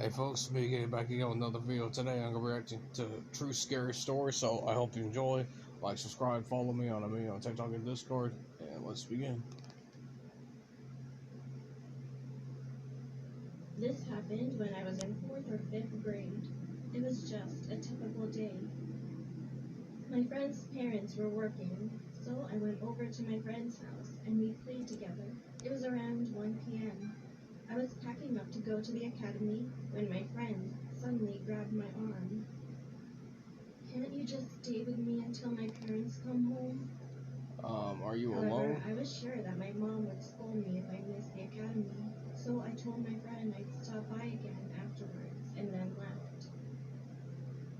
Hey folks, me getting back again with another video. Today I'm gonna be reacting to true scary stories, so I hope you enjoy. Like, subscribe, follow me on TikTok and Discord, and let's begin. This happened when I was in 4th or 5th grade. It was just a typical day. My friend's parents were working, so I went over to my friend's house and we played together. It was around 1 p.m. I was packing up to go to the academy when my friend suddenly grabbed my arm. "Can't you just stay with me until my parents come home?" Are you However, alone? I was sure that my mom would scold me if I missed the academy, so I told my friend I'd stop by again afterwards and then left.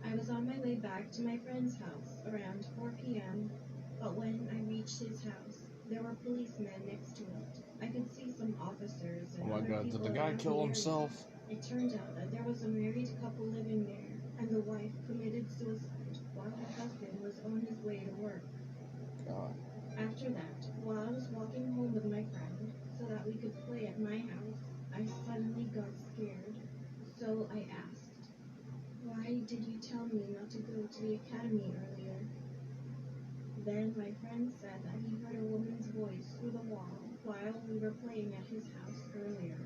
I was on my way back to my friend's house around 4 p.m., but when I reached his house, there were policemen next to it. I could see some officers and Oh my other god, people did the guy around kill the area. himself? It turned out that there was a married couple living there, and the wife committed suicide while her husband was on his way to work. God. After that, while I was walking home with my friend so that we could play at my house, I suddenly got scared. So I asked, "Why did you tell me not to go to the academy earlier?" Then my friend said that he heard a woman's voice through the wall while we were playing at his house earlier.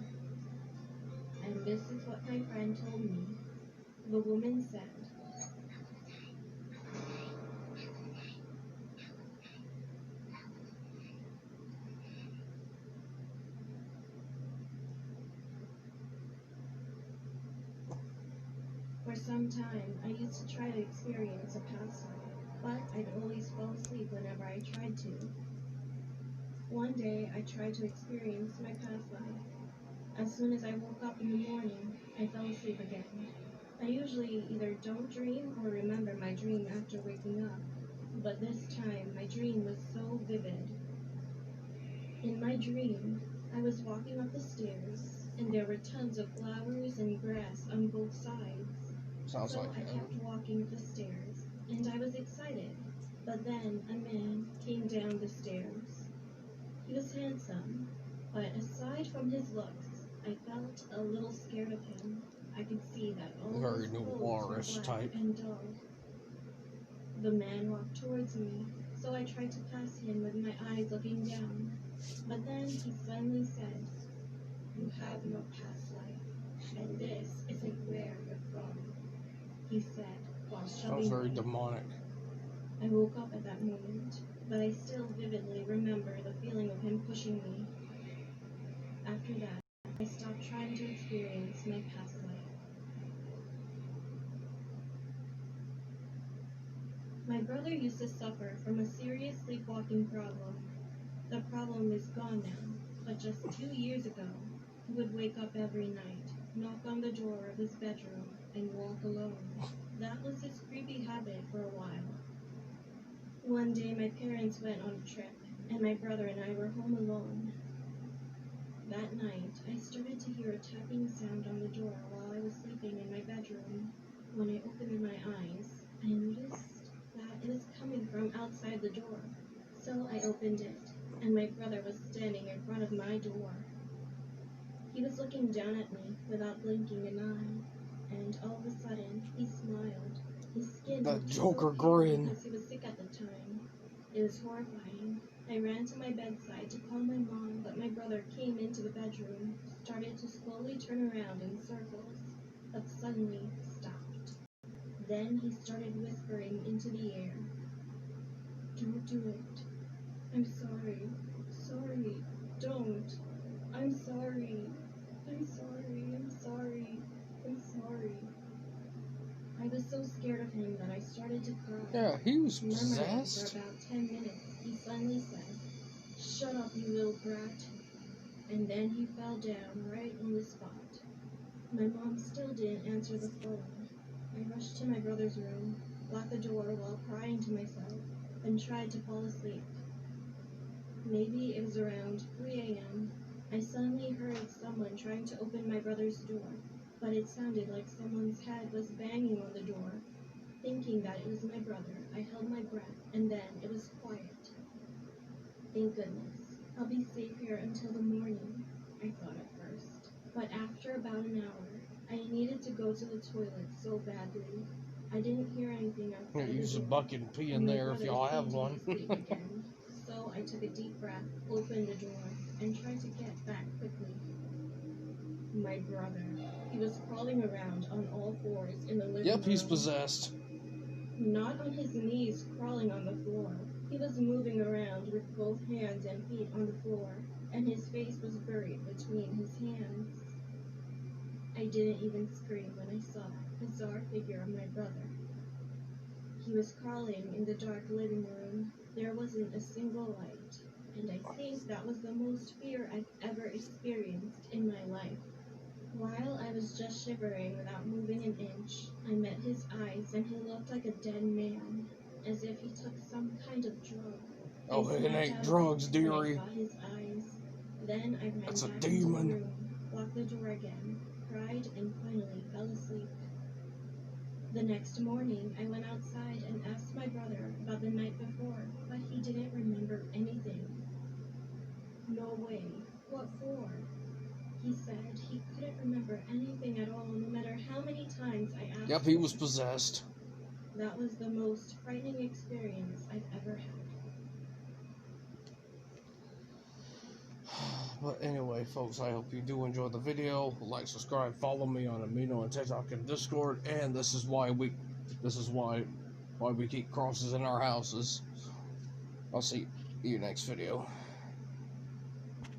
And this is what my friend told me. The woman said, "For some time, I used to try to experience a past life, but I'd always fall asleep whenever I tried to. One day, I tried to experience my past life. As soon as I woke up in the morning, I fell asleep again. I usually either don't dream or remember my dream after waking up, but this time my dream was so vivid. In my dream, I was walking up the stairs, and there were tons of flowers and grass on both sides. Sounds So like I kept walking up the stairs, and I was excited. But then a man came down the stairs. He was handsome, but aside from his looks, I felt a little scared of him. I could see that all very his clothes noir-ish were black type. and dull. The man walked towards me, so I tried to pass him with my eyes looking down. But then he suddenly said, "You have no past life, and this isn't where you're from," he said while Sounds shoving very me. demonic. I woke up at that moment, but I still vividly remember the feeling of him pushing me. After that, I stopped trying to experience my past life. My brother used to suffer from a serious sleepwalking problem. The problem is gone now, but just 2 years ago, he would wake up every night, knock on the door of his bedroom, and walk alone. That was his creepy habit for a while. One day my parents went on a trip, and my brother and I were home alone. That night, I started to hear a tapping sound on the door while I was sleeping in my bedroom. When I opened my eyes, I noticed that it was coming from outside the door. So I opened it, and my brother was standing in front of my door. He was looking down at me without blinking an eye, and all of a sudden, he smiled. His skin That looked Joker so pale grin. because he was sick at the time. It was horrifying. I ran to my bedside to call my mom, but my brother came into the bedroom, started to slowly turn around in circles, but suddenly stopped. Then he started whispering into the air, "Don't do it. I'm sorry. Sorry. Don't. I'm sorry. I'm sorry. I'm sorry. I'm sorry." I was so scared of him that I started to cry. Yeah, he was Murmuring possessed. for about 10 minutes, he suddenly said, "Shut up, you little brat." And then he fell down right on the spot. My mom still didn't answer the phone. I rushed to my brother's room, locked the door while crying to myself, and tried to fall asleep. Maybe it was around 3 a.m. I suddenly heard someone trying to open my brother's door, but it sounded like someone's head was banging on the door. Thinking that it was my brother, I held my breath, and then it was quiet. Thank goodness. I'll be safe here until the morning, I thought at first. But after about an hour, I needed go to the toilet so badly. I didn't hear anything outside the Use a door. bucket and pee in And my there if brother y'all have fainted one. asleep again. So I took a deep breath, opened the door, and tried to get back quickly. My brother, he was crawling around on all fours in the living room. Yep, he's possessed. Not on his knees crawling on the floor. He was moving around with both hands and feet on the floor, and his face was buried between his hands. I didn't even scream when I saw the bizarre figure of my brother. He was crawling in the dark living room. There wasn't a single light, and I think that was the most fear I've ever experienced in my life. While I was just shivering without moving an inch, I met his eyes, and he looked like a dead man, as if he took some kind of drug. Oh, it ain't drugs, dearie. I saw his eyes. Then I ran It's a back demon. into the room, locked the door again, cried, and finally fell asleep. The next morning, I went outside and asked my brother about the night before, but he didn't remember anything. No way. What for? He said he couldn't remember anything at all, no matter how many times I asked. Yep, he was possessed. That was the most frightening experience I've ever had. But anyway, folks, I hope you do enjoy the video. Like, subscribe, follow me on Amino and TikTok and Discord. And this is why we keep crosses in our houses. I'll see you next video.